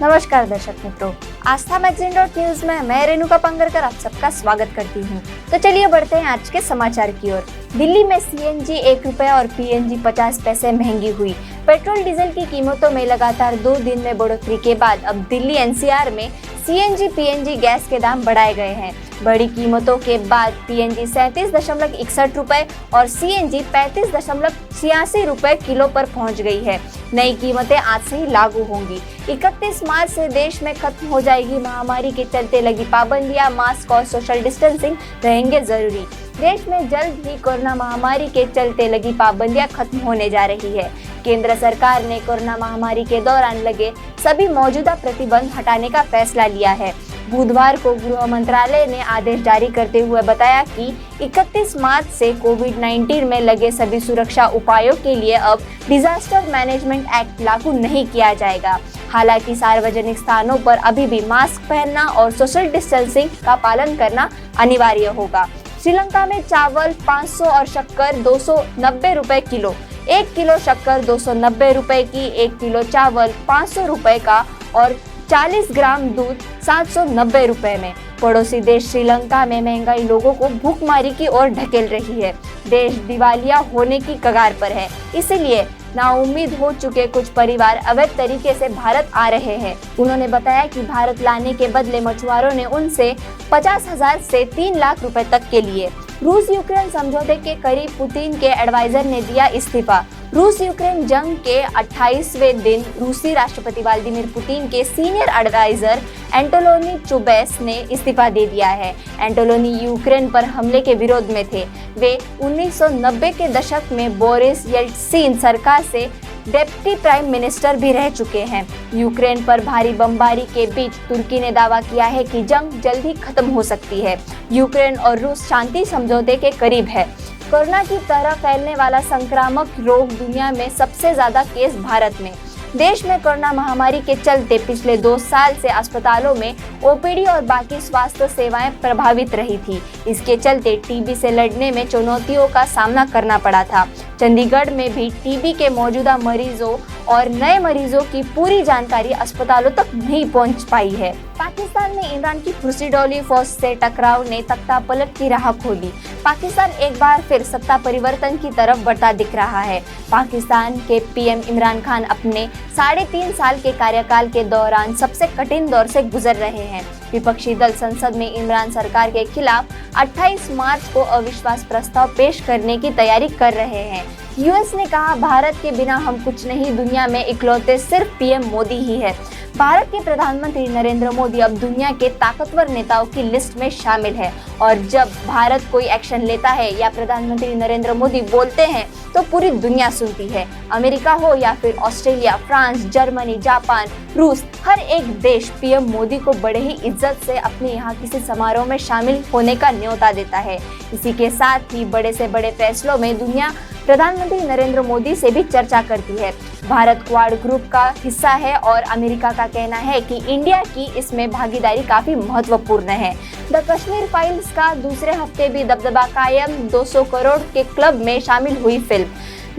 नमस्कार दर्शक मित्रों, आस्था मैगजीन न्यूज में मैं रेणुका पंगरकर आप सबका स्वागत करती हूं। तो चलिए बढ़ते हैं आज के समाचार की ओर। दिल्ली में सीएनजी 1 रुपया और पीएनजी 50 पैसे महंगी हुई। पेट्रोल डीजल की कीमतों में लगातार 2 दिन में बढ़ोतरी के बाद अब दिल्ली एनसीआर में सीएनजी पीएनजी गैस के दाम बढ़ाए गए हैं। बड़ी कीमतों के बाद पीएनजी 37.61 रुपए और सीएनजी 35.86 रुपए किलो पर पहुंच गई है। नई कीमतें आज से ही लागू होंगी। 31 मार्च से देश में खत्म हो जाएगी महामारी के चलते लगी पाबंदियां। मास्क और सोशल डिस्टेंसिंग रहेंगे जरूरी। देश में जल्द ही कोरोना महामारी के चलते लगी पाबंदियां खत्म होने जा रही है। केंद्र सरकार ने कोरोना महामारी के दौरान लगे सभी मौजूदा प्रतिबंध हटाने का फैसला लिया है। बुधवार को गृह मंत्रालय ने आदेश जारी करते हुए बताया कि 31 मार्च से कोविड-19 में लगे सभी सुरक्षा उपायों के लिए अब डिजास्टर मैनेजमेंट एक्ट लागू नहीं किया जाएगा। हालांकि सार्वजनिक स्थानों पर अभी भी मास्क पहनना और सोशल डिस्टेंसिंग का पालन करना अनिवार्य होगा। श्रीलंका में चावल 500 और शक्कर 290 रुपए किलो। 1 किलो शक्कर 290 रुपए की, 1 किलो चावल 500 रुपए का और 40 ग्राम दूध 790 रुपए में। पड़ोसी देश श्रीलंका में महंगाई लोगों को भूखमरी की ओर ढकेल रही है। देश दिवालिया होने की कगार पर है, इसलिए नाउम्मीद हो चुके कुछ परिवार अवैध तरीके से भारत आ रहे हैं। उन्होंने बताया कि भारत लाने के बदले मछुआरों ने उनसे 50,000 से 3 लाख रुपए तक के लिए। रूस यूक्रेन समझौते के करीब पुतिन के एडवाइजर ने दिया इस्तीफा। रूस यूक्रेन जंग के 28वें दिन रूसी राष्ट्रपति व्लादिमीर पुतिन के सीनियर एडवाइजर एंटोनी चुबैस ने इस्तीफा दे दिया है। एंटोनी यूक्रेन पर हमले के विरोध में थे। वे 1990 के दशक में बोरिस येल्त्सिन सरकार से डेप्टी प्राइम मिनिस्टर भी रह चुके हैं। यूक्रेन पर भारी बमबारी के बीच तुर्की ने दावा किया है कि जंग जल्द ही खत्म हो सकती है। यूक्रेन और रूस शांति समझौते के करीब है। कोरोना की तरह फैलने वाला संक्रामक रोग दुनिया में सबसे ज्यादा केस भारत में। देश में कोरोना महामारी के चलते पिछले 2 साल से अस्पतालों में ओपीडी और बाकी स्वास्थ्य सेवाएं प्रभावित रही थी। इसके चलते टीबी से लड़ने में चुनौतियों का सामना करना पड़ा था। चंडीगढ़ में भी टीबी के मौजूदा मरीजों और नए मरीजों की पूरी जानकारी अस्पतालों तक नहीं पहुंच पाई है। पाकिस्तान में इमरान की फुर्सीडोली फौज से टकराव ने तख्ता पलट की राह खोली। पाकिस्तान एक बार फिर सत्ता परिवर्तन की तरफ बढ़ता दिख रहा है। पाकिस्तान के पीएम इमरान खान अपने 3.5 साल के कार्यकाल के दौरान सबसे कठिन दौर से गुजर रहे हैं। विपक्षी दल संसद में इमरान सरकार के खिलाफ 28 मार्च को अविश्वास प्रस्ताव पेश करने की तैयारी कर रहे हैं। यूएस ने कहा, भारत के बिना हम कुछ नहीं, दुनिया में इकलौते सिर्फ पीएम मोदी ही है। भारत के प्रधानमंत्री नरेंद्र मोदी अब दुनिया के ताकतवर नेताओं की लिस्ट में शामिल है और जब भारत कोई एक्शन लेता है या प्रधानमंत्री नरेंद्र मोदी बोलते हैं तो पूरी दुनिया सुनती है। अमेरिका हो या फिर ऑस्ट्रेलिया, फ्रांस, जर्मनी, जापान, रूस, हर एक देश पीएम मोदी को बड़े ही इज्जत से अपने यहाँ किसी समारोह में शामिल होने का न्योता देता है। इसी के साथ ही बड़े से बड़े फैसलों में दुनिया प्रधानमंत्री नरेंद्र मोदी से भी चर्चा करती है। भारत क्वाड ग्रुप का हिस्सा है और अमेरिका का कहना है कि इंडिया की इसमें भागीदारी काफी महत्वपूर्ण है। द कश्मीर फाइल्स का दूसरे हफ्ते भी दबदबा कायम। 200 करोड़ के क्लब में शामिल हुई फिल्म।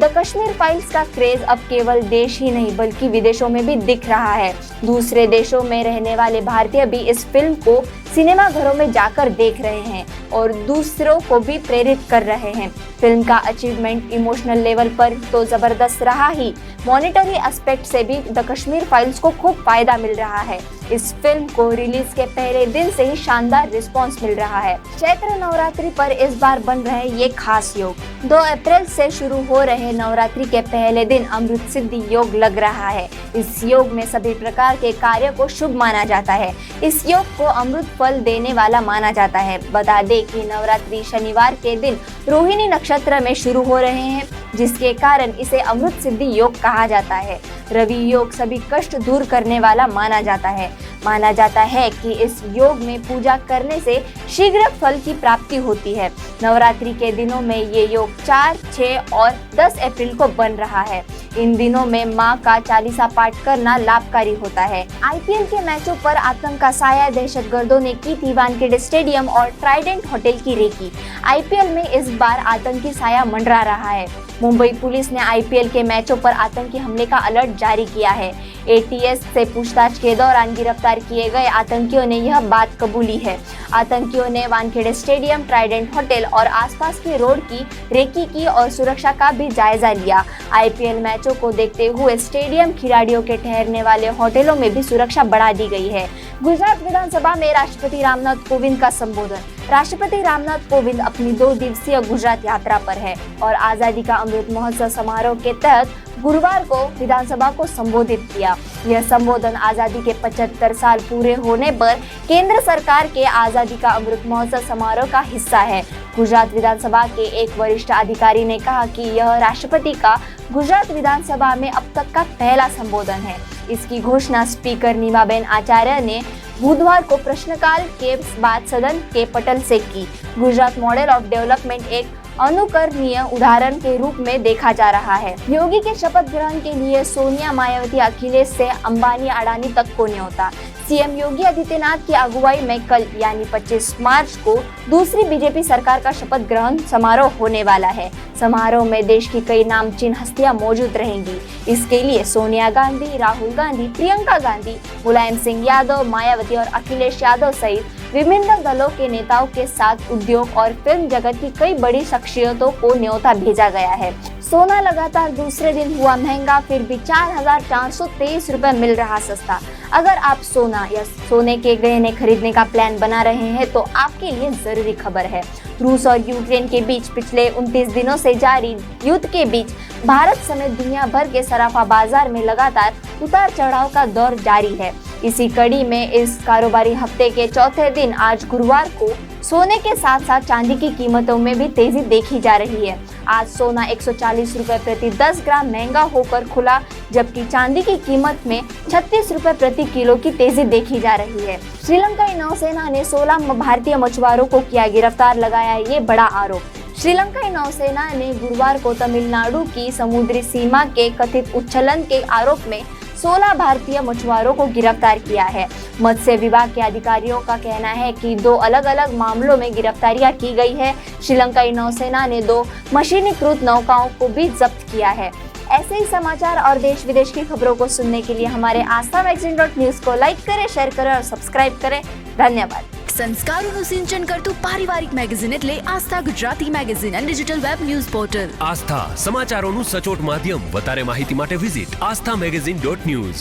द कश्मीर फाइल्स का क्रेज अब केवल देश ही नहीं बल्कि विदेशों में भी दिख रहा है। दूसरे देशों में रहने वाले भारतीय भी इस फिल्म को सिनेमा घरों में जाकर देख रहे हैं और दूसरों को भी प्रेरित कर रहे हैं। फिल्म का अचीवमेंट इमोशनल लेवल पर तो जबरदस्त रहा ही, मॉनेटरी एस्पेक्ट से भी द कश्मीर फाइल्स को खूब फायदा मिल रहा है। इस फिल्म को रिलीज के पहले दिन से ही शानदार रिस्पांस मिल रहा है। चैत्र नवरात्रि पर इस बार बन रहे ये खास योग। 2 अप्रैल से शुरू हो रहे नवरात्रि के पहले दिन अमृत सिद्धि योग लग रहा है। इस योग में सभी प्रकार के कार्य को शुभ माना जाता है। इस योग को अमृत फल देने वाला माना जाता है। बता दें कि नवरात्रि शनिवार के दिन रोहिणी नक्षत्र में शुरू हो रहे हैं, जिसके कारण इसे अमृत सिद्धि योग कहा जाता है। रवि योग सभी कष्ट दूर करने वाला माना जाता है। माना जाता है कि इस योग में पूजा करने से शीघ्र फल की प्राप्ति होती है। नवरात्रि के दिनों में ये योग 4, 6 और 10 अप्रैल को बन रहा है। इन दिनों में मां का चालीसा पाठ करना लाभकारी होता है। आईपीएल के मैचों पर आतंक का साया, दहशतगर्दों ने की थी वानखेड़े स्टेडियम और ट्राइडेंट होटल की रेकी। आईपीएल में इस बार आतंकी साया मंडरा रहा है। मुंबई पुलिस ने आईपीएल के मैचों पर आतंकी हमले का अलर्ट जारी किया है। एटीएस से पूछताछ के दौरान गिरफ्तार किए गए आतंकियों ने यह बात कबूली है। आतंकियों ने वानखेड़े स्टेडियम, ट्राइडेंट होटल और आसपास की रोड की रेकी की और सुरक्षा का भी जायजा लिया। आईपीएल मैचों को देखते हुए स्टेडियम, खिलाड़ियों के ठहरने वाले होटलों में भी सुरक्षा बढ़ा दी गई है। गुजरात विधानसभा में राष्ट्रपति रामनाथ कोविंद का संबोधन। राष्ट्रपति रामनाथ कोविंद अपनी 2 दिवसीय गुजरात यात्रा पर है और आजादी का अमृत महोत्सव समारोह के तहत गुरुवार को विधानसभा को संबोधित किया। यह संबोधन आजादी के 75 साल पूरे होने पर केंद्र सरकार के आजादी का अमृत महोत्सव समारोह का हिस्सा है। गुजरात विधानसभा के एक वरिष्ठ अधिकारी ने कहा कि यह राष्ट्रपति का गुजरात विधानसभा में अब तक का पहला संबोधन है। इसकी घोषणा स्पीकर नीमाबेन आचार्य ने बुधवार को प्रश्नकाल के बाद सदन के पटल से की। गुजरात मॉडल ऑफ डेवलपमेंट एक अनुकरणीय उदाहरण के रूप में देखा जा रहा है। योगी के शपथ ग्रहण के लिए सोनिया, मायावती, अखिलेश से अंबानी, अडानी तक को न्योता। सीएम योगी आदित्यनाथ की अगुवाई में कल यानी 25 मार्च को दूसरी बीजेपी सरकार का शपथ ग्रहण समारोह होने वाला है। समारोह में देश की कई नामचीन हस्तियां मौजूद रहेंगी। इसके लिए सोनिया गांधी, राहुल गांधी, प्रियंका गांधी, मुलायम सिंह यादव, मायावती और अखिलेश यादव सहित विभिन्न दलों के नेताओं के साथ उद्योग और फिल्म जगत की कई बड़ी शख्सियतों को न्योता भेजा गया है। सोना लगातार दूसरे दिन हुआ महंगा, फिर भी 4,423 रुपए मिल रहा सस्ता। अगर आप सोना या सोने के गहने खरीदने का प्लान बना रहे हैं तो आपके लिए जरूरी खबर है। रूस और यूक्रेन के बीच पिछले 29 दिनों से जारी युद्ध के बीच भारत समेत दुनिया भर के सराफा बाजार में लगातार उतार चढ़ाव का दौर जारी है। इसी कड़ी में इस कारोबारी हफ्ते के चौथे दिन आज गुरुवार को सोने के साथ साथ चांदी की कीमतों में भी तेजी देखी जा रही है। आज सोना 140 रुपए प्रति 10 ग्राम महंगा होकर खुला, जबकि चांदी की कीमत में 36 रुपए प्रति किलो की तेजी देखी जा रही है। श्रीलंकाई नौसेना ने 16 भारतीय मछुआरों को किया गिरफ्तार, लगाया ये बड़ा आरोप। श्रीलंकाई नौसेना ने गुरुवार को तमिलनाडु की समुद्री सीमा के कथित उच्छलन के आरोप में 16 भारतीय मछुआरों को गिरफ्तार किया है। मत्स्य विभाग के अधिकारियों का कहना है कि 2 अलग-अलग मामलों में गिरफ्तारियां की गई है। श्रीलंकाई नौसेना ने 2 मशीनीकृत नौकाओं को भी जब्त किया है। ऐसे ही समाचार और देश विदेश की खबरों को सुनने के लिए हमारे आस्था मैगजीन.न्यूज को लाइक करें, शेयर करें और सब्सक्राइब करें। धन्यवाद। સંસ્કારોનું સિંચન કરતું પારિવારિક મેગેઝિન એટલે આસ્થા ગુજરાતી મેગેઝિન અને ડિજિટલ વેબ ન્યૂઝ પોર્ટલ. આસ્થા સમાચારોનું સચોટ માધ્યમ. વધારે માહિતી માટે વિઝિટ aasthamagazine.news.